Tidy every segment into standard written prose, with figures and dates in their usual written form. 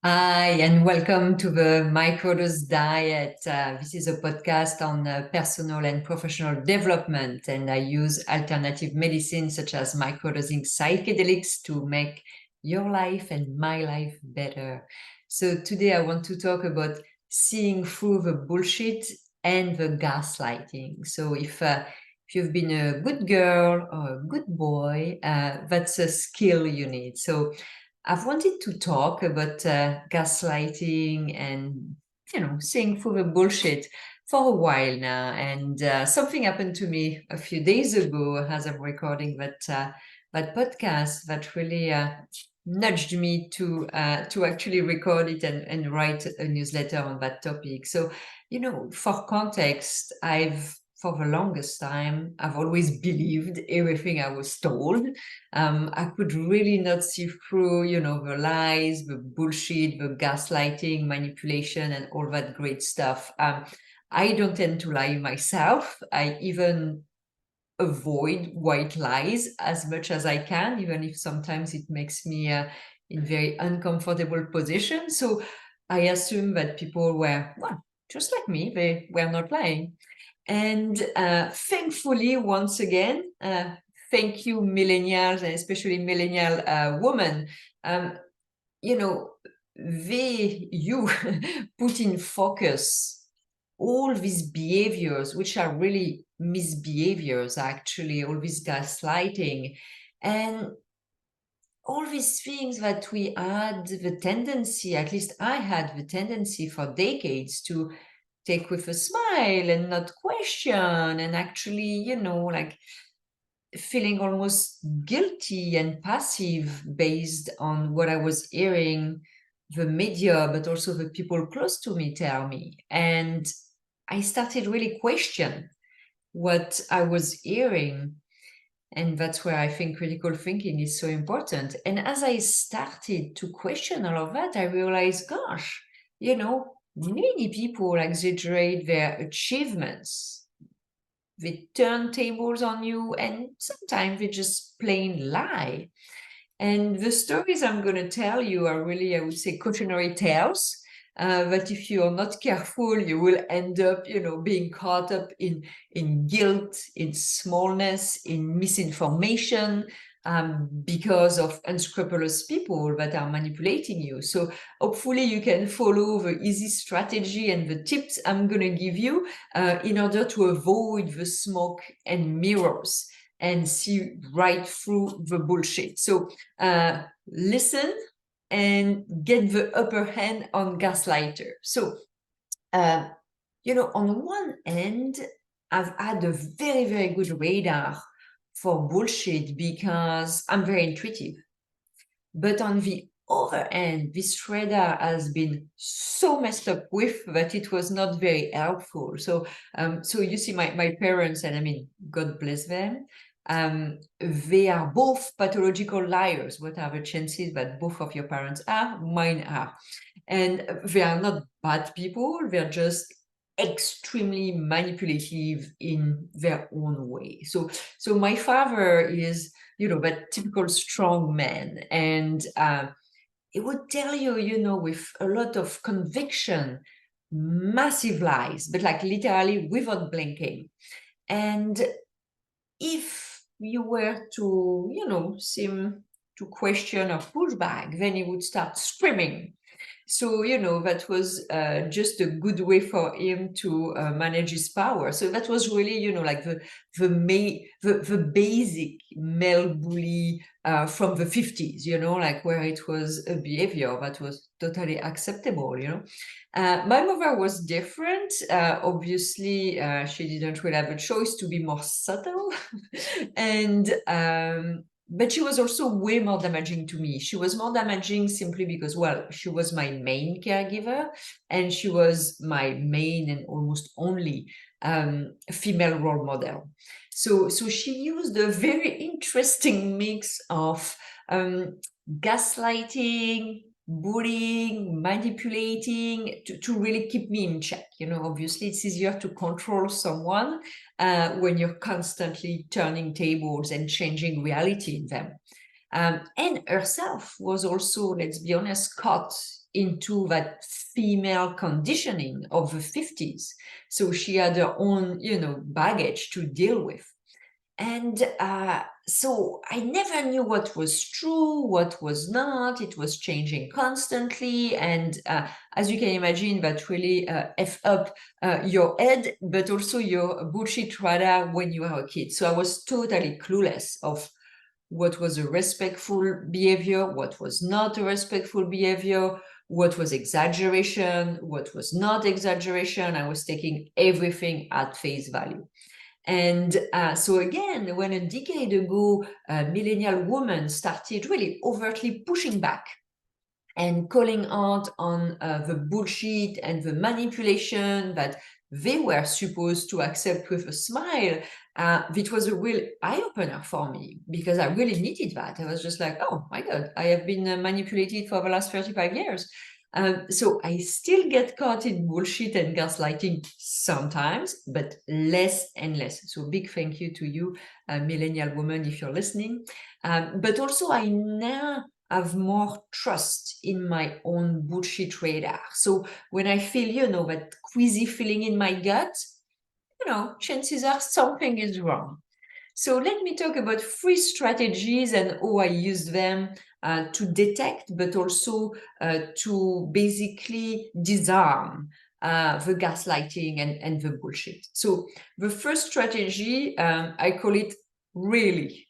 Hi, and welcome to the Microdose Diet. This is a podcast on personal and professional development, and I use alternative medicine such as microdosing psychedelics to make your life and my life better. So today I want to talk about seeing through the bullshit and the gaslighting. So if you've been a good girl or a good boy, that's a skill you need. So I've wanted to talk about gaslighting and, seeing through the bullshit for a while now. And something happened to me a few days ago as I'm recording that podcast that really nudged me to actually record it and write a newsletter on that topic. So, for context, for the longest time, I've always believed everything I was told. I could really not see through, the lies, the bullshit, the gaslighting, manipulation, and all that great stuff. I don't tend to lie myself. I even avoid white lies as much as I can, even if sometimes it makes me in very uncomfortable position. So I assume that people were, well, just like me, they were not lying. And thankfully, once again, thank you, millennials, and especially millennial women. Um, you know, you put in focus all these behaviors, which are really misbehaviors, actually, all this gaslighting. And all these things that we had the tendency, at least I had the tendency for decades to take with a smile and not question, and actually, like feeling almost guilty and passive based on what I was hearing the media, but also the people close to me tell me. And I started really question what I was hearing. And that's where I think critical thinking is so important. And as I started to question all of that, I realized, gosh, many people exaggerate their achievements. They turn tables on you, and sometimes they just plain lie. And the stories I'm going to tell you are really, I would say, cautionary tales. That if you're not careful, you will end up, being caught up in guilt, in smallness, in misinformation, because of unscrupulous people that are manipulating you. So hopefully you can follow the easy strategy and the tips I'm going to give you in order to avoid the smoke and mirrors and see right through the bullshit. So listen and get the upper hand on gaslighter. So, on one end, I've had a very, very good radar for bullshit because I'm very intuitive. But on the other end, this radar has been so messed up with that it was not very helpful. So, so you see, my parents, and I mean, God bless them, they are both pathological liars. What are the chances that both of your parents are? Mine are. And they are not bad people. They're just extremely manipulative in their own way. So my father is, that typical strong man. And he would tell you, with a lot of conviction, massive lies, but like literally without blinking. And if you were to, seem to question or push back, then he would start screaming. So, that was just a good way for him to manage his power. So that was really, like the basic male bully from the 50s, like where it was a behavior that was totally acceptable, My mother was different. Obviously, she didn't really have a choice to be more subtle. And but she was also way more damaging to me. She was more damaging simply because, well, she was my main caregiver, and she was my main and almost only female role model. So she used a very interesting mix of gaslighting, bullying, manipulating to really keep me in check. Obviously it's easier to control someone when you're constantly turning tables and changing reality in them. And herself was also, let's be honest, caught into that female conditioning of the 50s. So she had her own, baggage to deal with. And so I never knew what was true, what was not. It was changing constantly. And as you can imagine, that really F up your head, but also your bullshit radar when you are a kid. So I was totally clueless of what was a respectful behavior, what was not a respectful behavior, what was exaggeration, what was not exaggeration. I was taking everything at face value. And so again, when a decade ago, a millennial woman started really overtly pushing back and calling out on the bullshit and the manipulation that they were supposed to accept with a smile, it was a real eye-opener for me, because I really needed that. I was just like, oh my God, I have been manipulated for the last 35 years. So I still get caught in bullshit and gaslighting sometimes, but less and less. So big thank you to you, millennial woman, if you're listening. But also I now have more trust in my own bullshit radar. So when I feel, that queasy feeling in my gut, chances are something is wrong. So let me talk about 3 strategies and how I use them to detect, but also to basically disarm the gaslighting and the bullshit. So the first strategy, I call it really.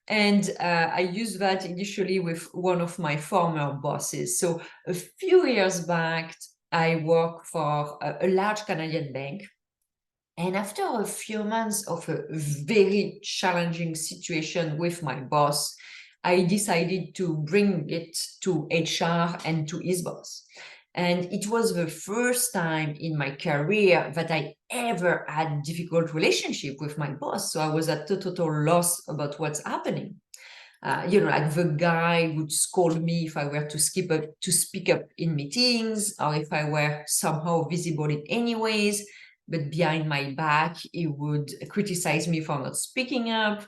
And I used that initially with one of my former bosses. So a few years back, I worked for a large Canadian bank. And after a few months of a very challenging situation with my boss, I decided to bring it to HR and to his boss. And it was the first time in my career that I ever had a difficult relationship with my boss. So I was at a total loss about what's happening. Like the guy would scold me if I were to speak up in meetings, or if I were somehow visible in any ways. But behind my back, he would criticize me for not speaking up.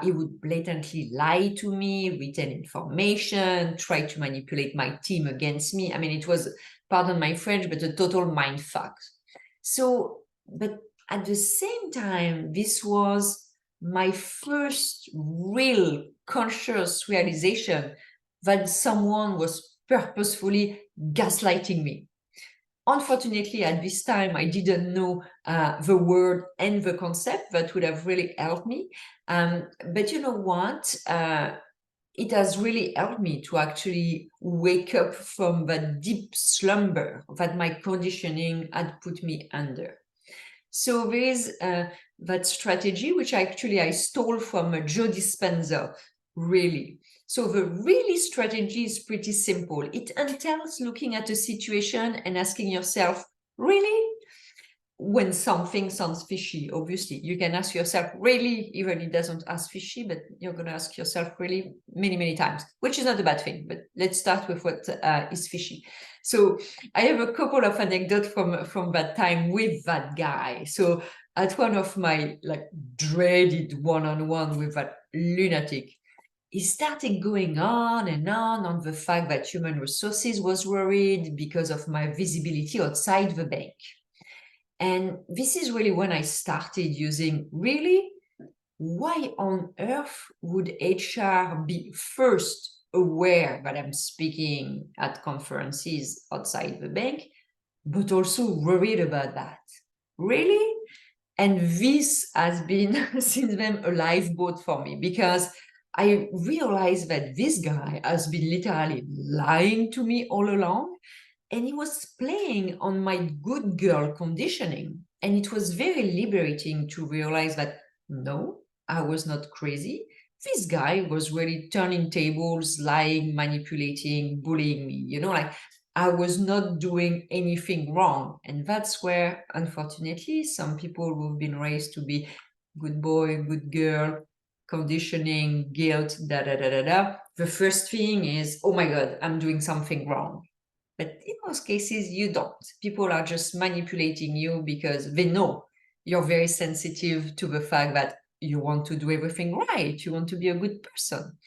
He would blatantly lie to me, retain information, try to manipulate my team against me. I mean, it was, pardon my French, but a total mindfuck. So, but at the same time, this was my first real conscious realization that someone was purposefully gaslighting me. Unfortunately, at this time, I didn't know the word and the concept that would have really helped me. But you know what? It has really helped me to actually wake up from that deep slumber that my conditioning had put me under. So there is that strategy, which I stole from Joe Dispenza, really. So the really strategy is pretty simple. It entails looking at a situation and asking yourself, really? When something sounds fishy, obviously, you can ask yourself, really, even it doesn't ask fishy, but you're going to ask yourself really many, many times, which is not a bad thing. But let's start with what is fishy. So I have a couple of anecdotes from that time with that guy. So at one of my dreaded one-on-one with that lunatic, he started going on and on the fact that human resources was worried because of my visibility outside the bank. And this is really when I started using, really, why on earth would HR be first aware that I'm speaking at conferences outside the bank, but also worried about that? Really? And this has been, since then, a lifeboat for me, because I realized that this guy has been literally lying to me all along. And he was playing on my good girl conditioning. And it was very liberating to realize that, no, I was not crazy. This guy was really turning tables, lying, manipulating, bullying me. I was not doing anything wrong. And that's where, unfortunately, some people who've been raised to be good boy, good girl, conditioning, guilt, the first thing is, oh my God, I'm doing something wrong. But in most cases, you don't. People are just manipulating you because they know you're very sensitive to the fact that you want to do everything right. You want to be a good person.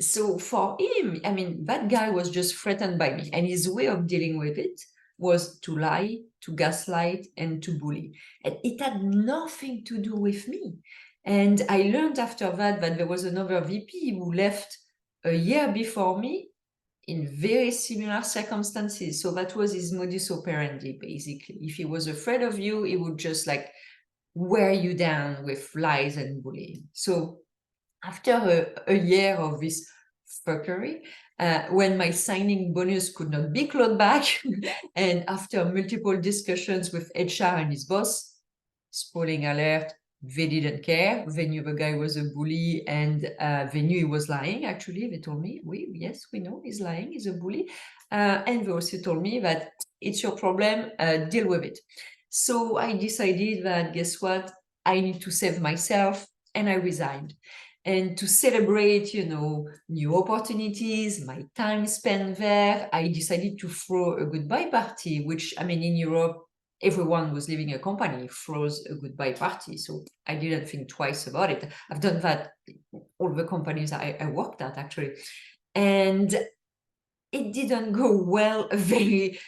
So for him, I mean, that guy was just threatened by me, and his way of dealing with it was to lie, to gaslight, and to bully. And it had nothing to do with me. And I learned after that there was another VP who left a year before me in very similar circumstances. So that was his modus operandi, basically. If he was afraid of you, he would just like wear you down with lies and bullying. So after a year of this fuckery, when my signing bonus could not be clawed back, and after multiple discussions with HR and his boss, spoiling alert, they didn't care. They knew the guy was a bully, and they knew he was lying. Actually, they told me, yes, we know he's lying, he's a bully. And they also told me that it's your problem, deal with it. So I decided that, guess what? I need to save myself, and I resigned. And to celebrate, new opportunities, my time spent there, I decided to throw a goodbye party, which, I mean, in Europe, everyone was leaving a company, throws a goodbye party. So I didn't think twice about it. I've done that all the companies I worked at, actually. And it didn't go very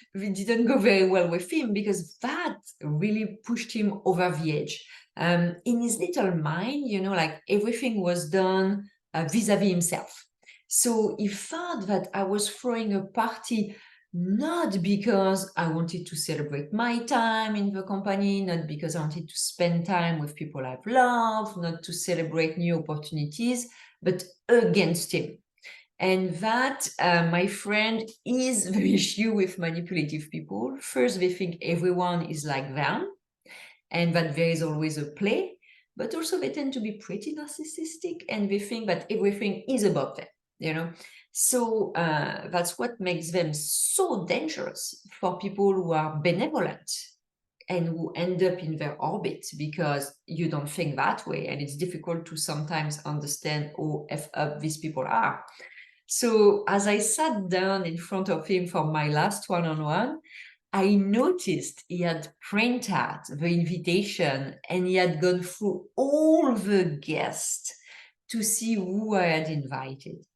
well with him, because that really pushed him over the edge. In his little mind, like everything was done vis-a-vis himself. So he thought that I was throwing a party not because I wanted to celebrate my time in the company, not because I wanted to spend time with people I've loved, not to celebrate new opportunities, but against him. And that, my friend, is the issue with manipulative people. First, they think everyone is like them, and that there is always a play, but also they tend to be pretty narcissistic, and they think that everything is about them, So that's what makes them so dangerous for people who are benevolent and who end up in their orbit, because you don't think that way, and it's difficult to sometimes understand how F up these people are. So as I sat down in front of him for my last one-on-one, I noticed he had printed out the invitation, and he had gone through all the guests to see who I had invited.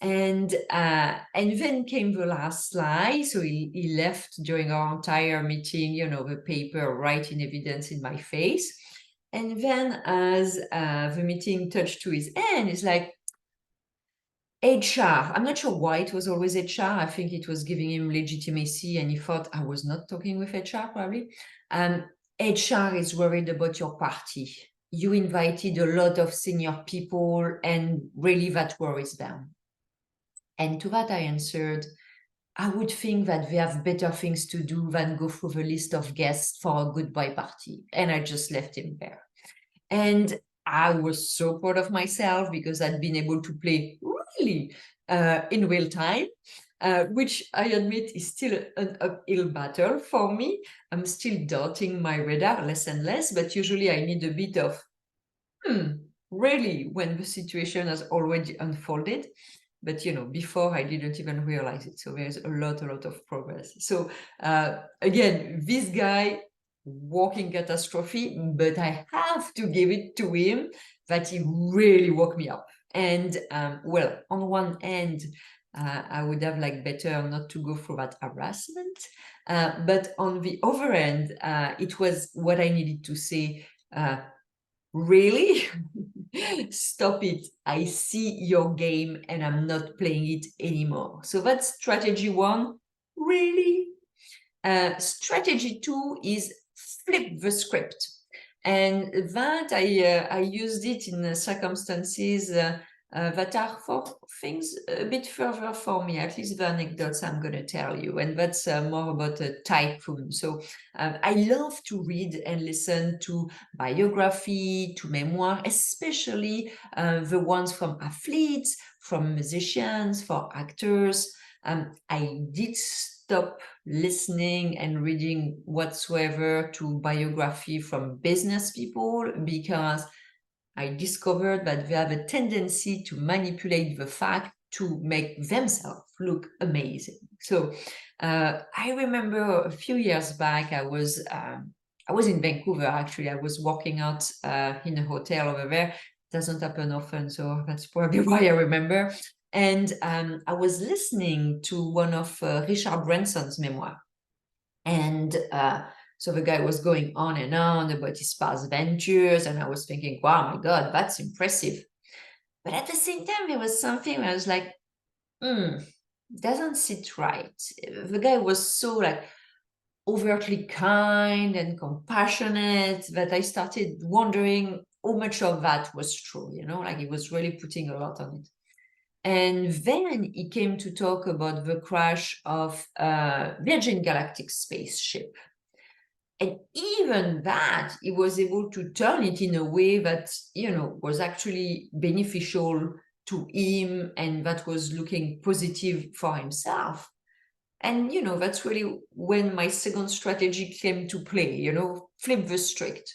And then came the last slide. So he left during our entire meeting, the paper right in evidence in my face. And then as the meeting touched to his end, it's like, HR, I'm not sure why it was always HR. I think it was giving him legitimacy, and he thought I was not talking with HR, probably. HR is worried about your party. You invited a lot of senior people, and really that worries them. And to that I answered, I would think that they have better things to do than go through the list of guests for a goodbye party. And I just left him there. And I was so proud of myself, because I'd been able to play really in real time, which I admit is still an uphill battle for me. I'm still dotting my radar less and less, but usually I need a bit of, really, when the situation has already unfolded. But, before I didn't even realize it. So there's a lot of progress. So again, this guy, walking catastrophe, but I have to give it to him that he really woke me up. And well, on one end, I would have better not to go through that harassment. But on the other end, it was what I needed to say. Really? Stop it. I see your game and I'm not playing it anymore. So that's strategy one. Really? Strategy two is flip the script. And that I used it in circumstances that are for things a bit further for me, at least the anecdotes I'm going to tell you. And that's more about a tycoon. So I love to read and listen to biography, to memoir, especially the ones from athletes, from musicians, for actors. I did stop listening and reading whatsoever to biography from business people, because I discovered that they have a tendency to manipulate the fact to make themselves look amazing. So I remember a few years back, I was I was in Vancouver, actually. I was working out in a hotel over there. Doesn't happen often, so that's probably why I remember. And I was listening to one of Richard Branson's memoir. And so the guy was going on and on about his past ventures. And I was thinking, wow, my God, that's impressive. But at the same time, there was something where I was like, doesn't sit right. The guy was so like overtly kind and compassionate that I started wondering how much of that was true, like he was really putting a lot on it. And then he came to talk about the crash of Virgin Galactic spaceship. And even that, he was able to turn it in a way that, was actually beneficial to him and that was looking positive for himself. And, that's really when my second strategy came to play, flip the script,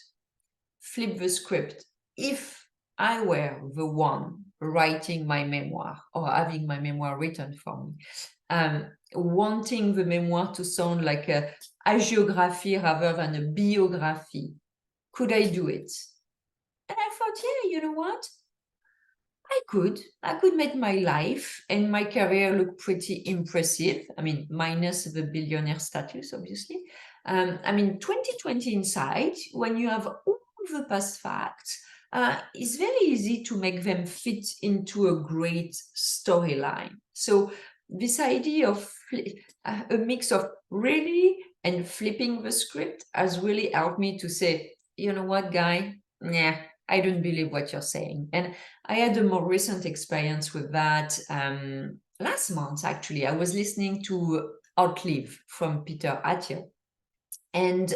flip the script. If I were the one writing my memoir or having my memoir written for me, wanting the memoir to sound like a hagiography rather than a biography, could I do it? And I thought, yeah, you know what? I could make my life and my career look pretty impressive. I mean, minus the billionaire status, obviously. 2020 inside, when you have all the past facts, it's very easy to make them fit into a great storyline. So this idea of a mix of really and flipping the script has really helped me to say, you know what, guy? Yeah, I don't believe what you're saying. And I had a more recent experience with that last month, actually. I was listening to Outlive from Peter Attia. And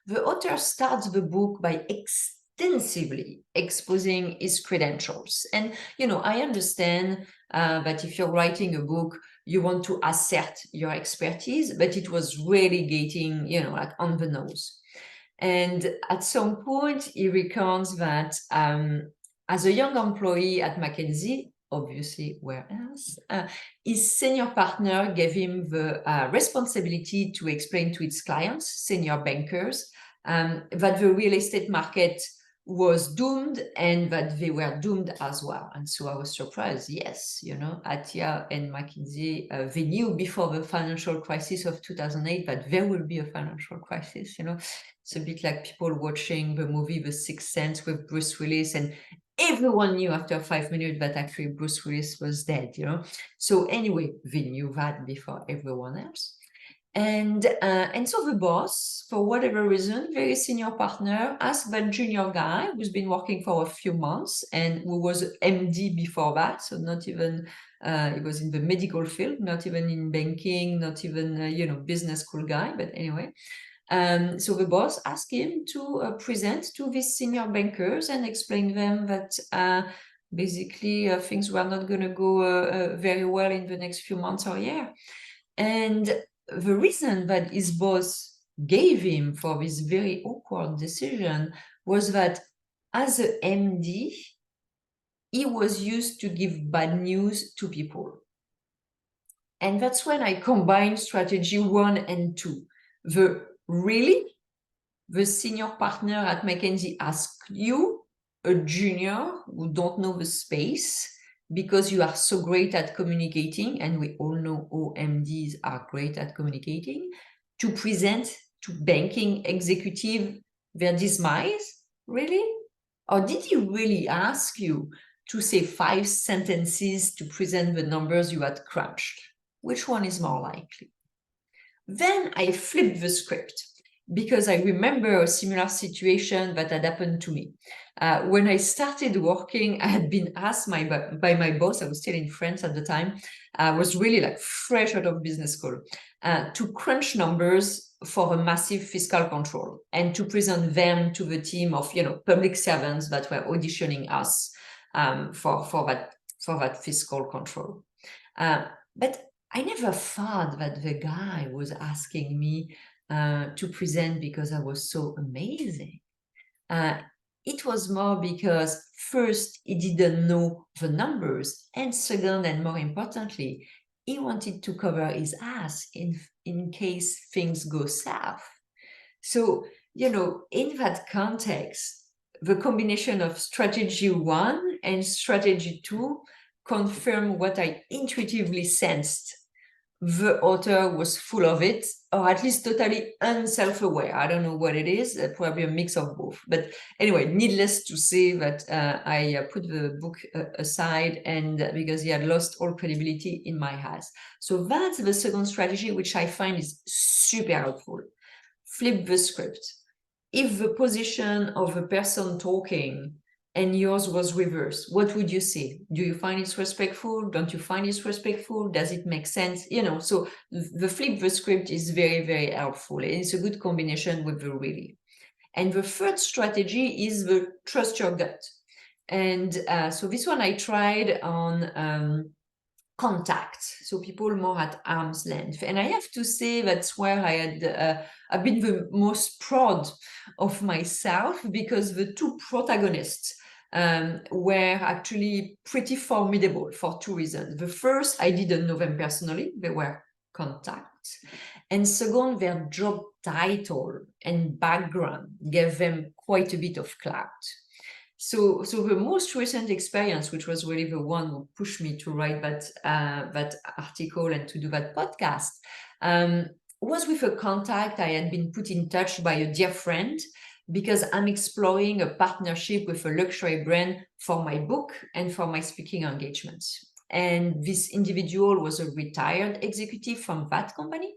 the author starts the book by extensively exposing his credentials. And, I understand that if you're writing a book, you want to assert your expertise, but it was really getting, like on the nose. And at some point, he recounts that as a young employee at McKinsey, obviously where else, his senior partner gave him the responsibility to explain to its clients, senior bankers, that the real estate market was doomed and that they were doomed as well. And so I was surprised. Yes, Attia and McKinsey, they knew before the financial crisis of 2008 that there will be a financial crisis. It's a bit like people watching the movie The Sixth Sense with Bruce Willis, and everyone knew after 5 minutes that actually Bruce Willis was dead, So anyway, they knew that before everyone else. And so the boss, for whatever reason, very senior partner, asked that junior guy who's been working for a few months and who was MD before that, so not even, he was in the medical field, not even in banking, not even, business school guy, but anyway. So the boss asked him to present to these senior bankers and explain them that basically things were not going to go very well in the next few months or year. And the reason that his boss gave him for this very awkward decision was that as a MD, he was used to give bad news to people. And that's when I combined strategy 1 and 2. The senior partner at McKinsey asked you, a junior who don't know the space, because you are so great at communicating, and we all know OMDs are great at communicating, to present to banking executive their demise? Really? Or did he really ask you to say 5 sentences to present the numbers you had crunched? Which one is more likely? Then I flipped the script because I remember a similar situation that had happened to me. When I started working, I had been asked by my boss, I was still in France at the time, I was really like fresh out of business school, to crunch numbers for a massive fiscal control and to present them to the team of public servants that were auditioning us for that fiscal control. But I never thought that the guy was asking me to present because I was so amazing. It was more because first, he didn't know the numbers, and second, and more importantly, he wanted to cover his ass in case things go south. So in that context, the combination of strategy 1 and strategy 2 confirm what I intuitively sensed. The author was full of it, or at least totally unself-aware. I don't know what it is, probably a mix of both. But anyway, needless to say that I put the book aside, and because he had lost all credibility in my eyes. So that's the second strategy, which I find is super helpful. Flip the script. If the position of the person talking and yours was reversed, what would you say? Do you find it respectful? Don't you find it respectful? Does it make sense? So the flip the script is very, very helpful. And it's a good combination with the really. And the third strategy is the trust your gut. And so this one I tried on contact, so people more at arm's length. And I have to say that's where I've been the most proud of myself, because the two protagonists were actually pretty formidable for two reasons. The first, I didn't know them personally, they were contacts. And second, their job title and background gave them quite a bit of clout. So the most recent experience, which was really the one who pushed me to write that article and to do that podcast, was with a contact I had been put in touch by a dear friend, because I'm exploring a partnership with a luxury brand for my book and for my speaking engagements. And this individual was a retired executive from that company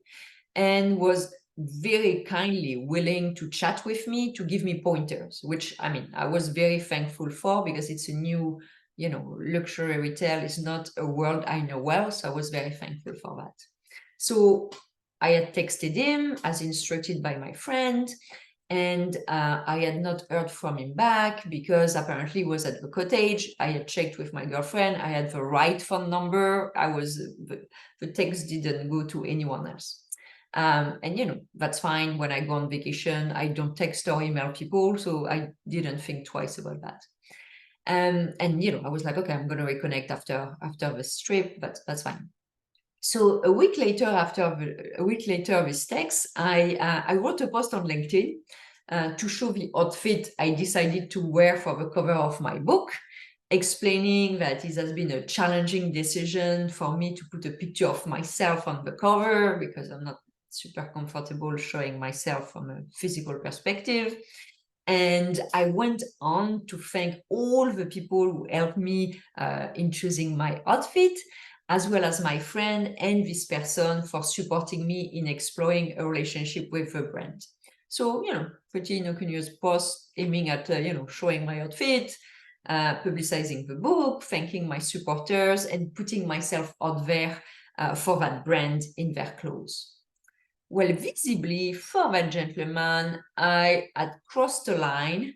and was very kindly willing to chat with me, to give me pointers, which I was very thankful for, because it's a new, luxury retail is not a world I know well. So I was very thankful for that. So I had texted him as instructed by my friend, and I had not heard from him back, because apparently he was at the cottage. I had checked with my girlfriend. I had the right phone number. The text didn't go to anyone else. And that's fine. When I go on vacation, I don't text or email people, so I didn't think twice about that. And I was like, okay, I'm going to reconnect after this trip, but that's fine. So a week later this text, I wrote a post on LinkedIn to show the outfit I decided to wear for the cover of my book, explaining that it has been a challenging decision for me to put a picture of myself on the cover, because I'm not super comfortable showing myself from a physical perspective. And I went on to thank all the people who helped me in choosing my outfit, as well as my friend and this person for supporting me in exploring a relationship with the brand. So, pretty innocuous post aiming at, showing my outfit, publicizing the book, thanking my supporters, and putting myself out there for that brand in their clothes. Well, visibly, for that gentleman, I had crossed the line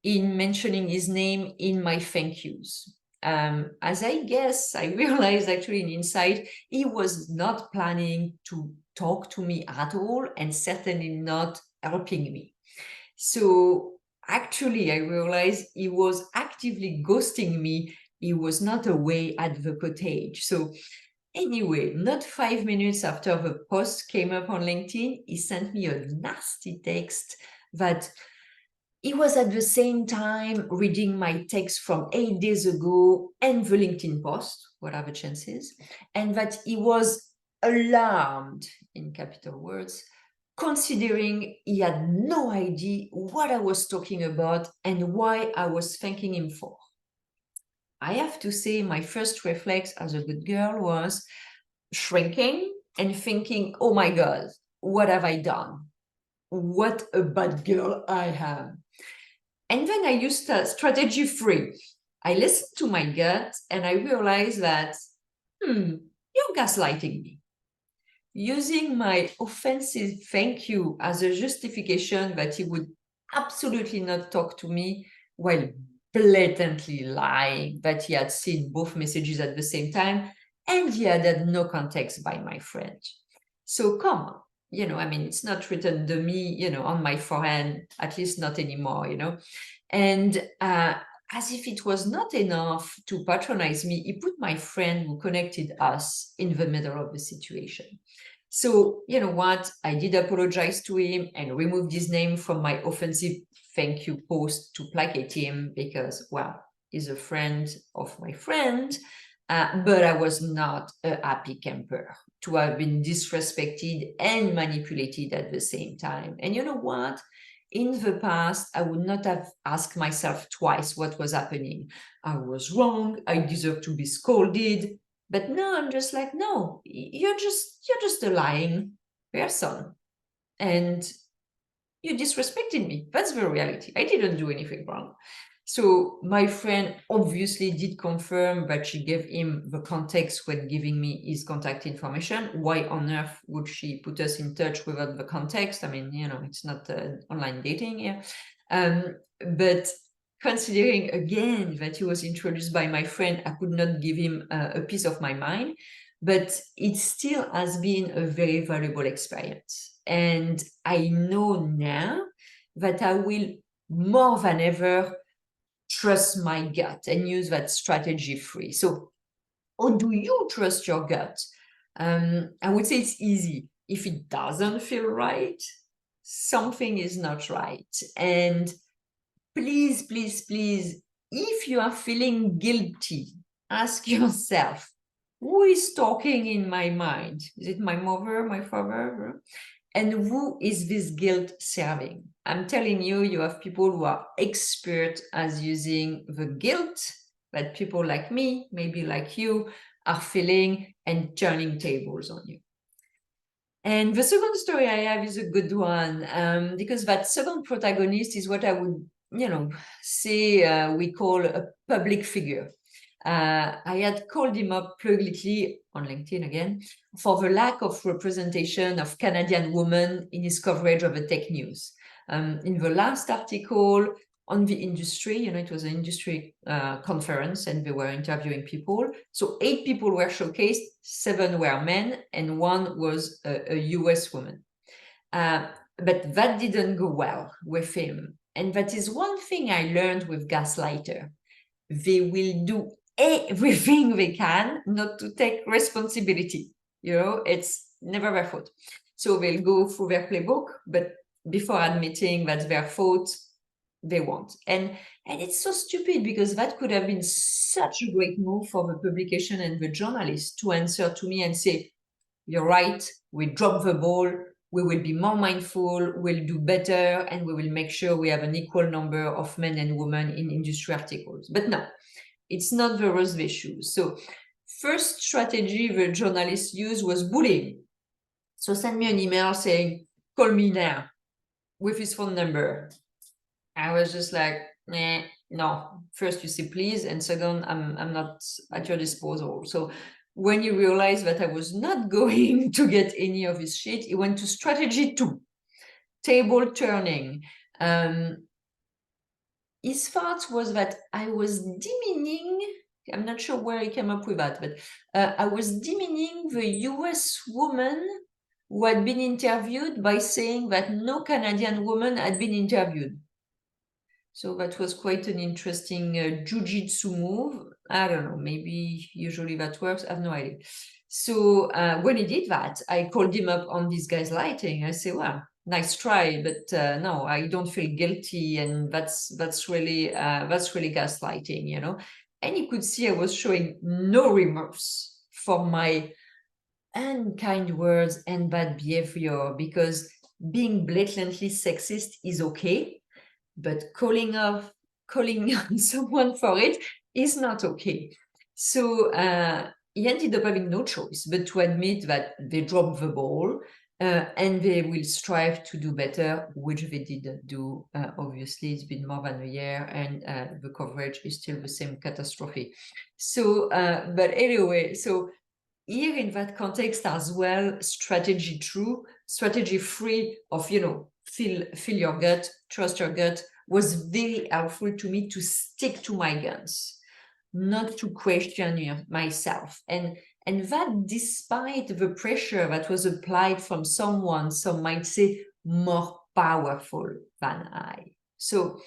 in mentioning his name in my thank yous. As I guess, I realized actually in insight, he was not planning to talk to me at all, and certainly not helping me. So actually, I realized he was actively ghosting me. He was not away at the cottage. So anyway, not 5 minutes after the post came up on LinkedIn, he sent me a nasty text that he was at the same time reading my text from 8 days ago and the LinkedIn post, what are the chances, and that he was alarmed, in capital words, considering he had no idea what I was talking about and why I was thanking him for. I have to say, my first reflex as a good girl was shrinking and thinking, oh my God, what have I done? What a bad girl I am. And then I used strategy 3. I listened to my gut and I realized that, you're gaslighting me. Using my offensive thank you as a justification that he would absolutely not talk to me, while blatantly lying that he had seen both messages at the same time, and he had no context by my friend. So come on, it's not written to me, on my forehead, at least not anymore, And as if it was not enough to patronize me, he put my friend who connected us in the middle of the situation. So, you know what? I did apologize to him and removed his name from my offensive thank you post to placate him because, well, he's a friend of my friend. But I was not a happy camper to have been disrespected and manipulated at the same time. And you know what? In the past, I would not have asked myself twice what was happening. I was wrong. I deserve to be scolded. But no, I'm just like, no, you're just a lying person. And you disrespected me. That's the reality. I didn't do anything wrong. So my friend obviously did confirm that she gave him the context when giving me his contact information. Why on earth would she put us in touch without the context? I mean, you know, it's not online dating here. But considering again that he was introduced by my friend, I could not give him a piece of my mind, but it still has been a very valuable experience. And I know now that I will more than ever trust my gut and use that strategy free. So, how do you trust your gut? I would say it's easy. If it doesn't feel right, something is not right. And please, please, please, if you are feeling guilty, ask yourself, who is talking in my mind? Is it my mother, my father? And who is this guilt serving? I'm telling you, you have people who are expert at using the guilt that people like me, maybe like you, are feeling and turning tables on you. And the second story I have is a good one, because that second protagonist is what I would, you know, say we call a public figure. I had called him up publicly on LinkedIn again for the lack of representation of Canadian women in his coverage of the tech news. In the last article on the industry, you know, it was an industry conference and they were interviewing people. So 8 people were showcased, 7 were men, and 1 was a US woman. But that didn't go well with him. And that is one thing I learned with Gaslighter. They will do everything they can not to take responsibility. You know, it's never their fault. So they'll go through their playbook, but before admitting that's their fault, they won't. And it's so stupid because that could have been such a great move for the publication and the journalist to answer to me and say, you're right, we dropped the ball, we will be more mindful, we'll do better, and we will make sure we have an equal number of men and women in industry articles. But no, it's not the rose they choose. So first strategy the journalist used was bullying. So send me an email saying, call me now, with his phone number. I was just like, no. First you say please, and second, I'm not at your disposal. So when you realize that I was not going to get any of his shit, he went to strategy 2, table turning. His thought was that I was demeaning, I'm not sure where he came up with that, but I was demeaning the US woman who had been interviewed by saying that no Canadian woman had been interviewed. So that was quite an interesting jujitsu move. I don't know, maybe usually that works. I have no idea. So when he did that, I called him up on this Gaslighting. I say, well, nice try, but no, I don't feel guilty, and that's really gaslighting, you know. And you could see I was showing no remorse for my unkind words and bad behavior, because being blatantly sexist is okay, but calling someone for it is not okay. So he ended up having no choice but to admit that they dropped the ball, and they will strive to do better, which they didn't do. Obviously, it's been more than a year, and the coverage is still the same catastrophe. So, but anyway, so here in that context as well, strategy 3 of, you know, feel your gut, trust your gut, was very helpful to me to stick to my guns, not to question myself. And that despite the pressure that was applied from someone, some might say, more powerful than I. So,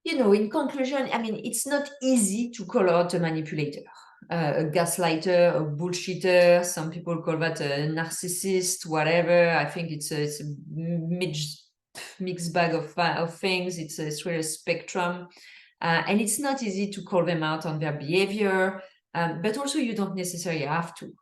you know, in conclusion, I mean, it's not easy to call out a manipulator. a gaslighter, a bullshitter. Some people call that a narcissist, whatever. I think it's a mixed bag of things. It's really a spectrum. And it's not easy to call them out on their behavior, but also you don't necessarily have to,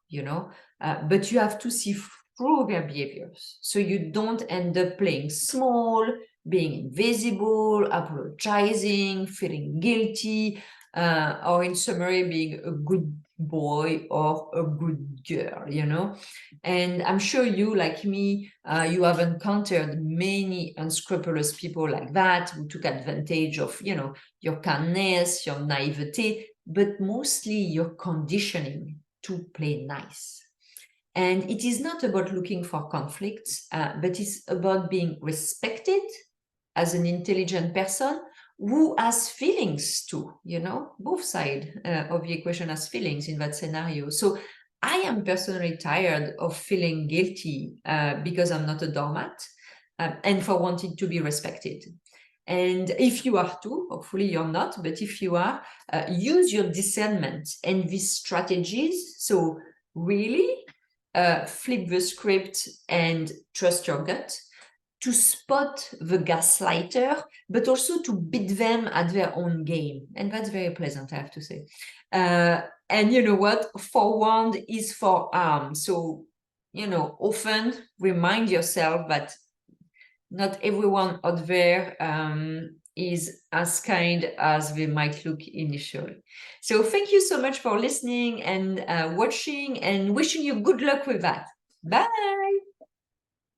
but you have to see through their behaviors. So you don't end up playing small, being invisible, apologizing, feeling guilty, or in summary, being a good boy or a good girl, And I'm sure you, like me, you have encountered many unscrupulous people like that who took advantage of, your kindness, your naivete, but mostly your conditioning to play nice. And it is not about looking for conflicts, but it's about being respected as an intelligent person who has feelings too, both sides of the equation has feelings in that scenario. So I am personally tired of feeling guilty because I'm not a doormat and for wanting to be respected. And if you are too, hopefully you're not, but if you are, use your discernment and these strategies. So really flip the script and trust your gut to spot the gaslighter, but also to beat them at their own game. And that's very pleasant, I have to say. And you know what? Forewarned is forearmed. So, often remind yourself that not everyone out there is as kind as they might look initially. So thank you so much for listening and watching, and wishing you good luck with that. Bye.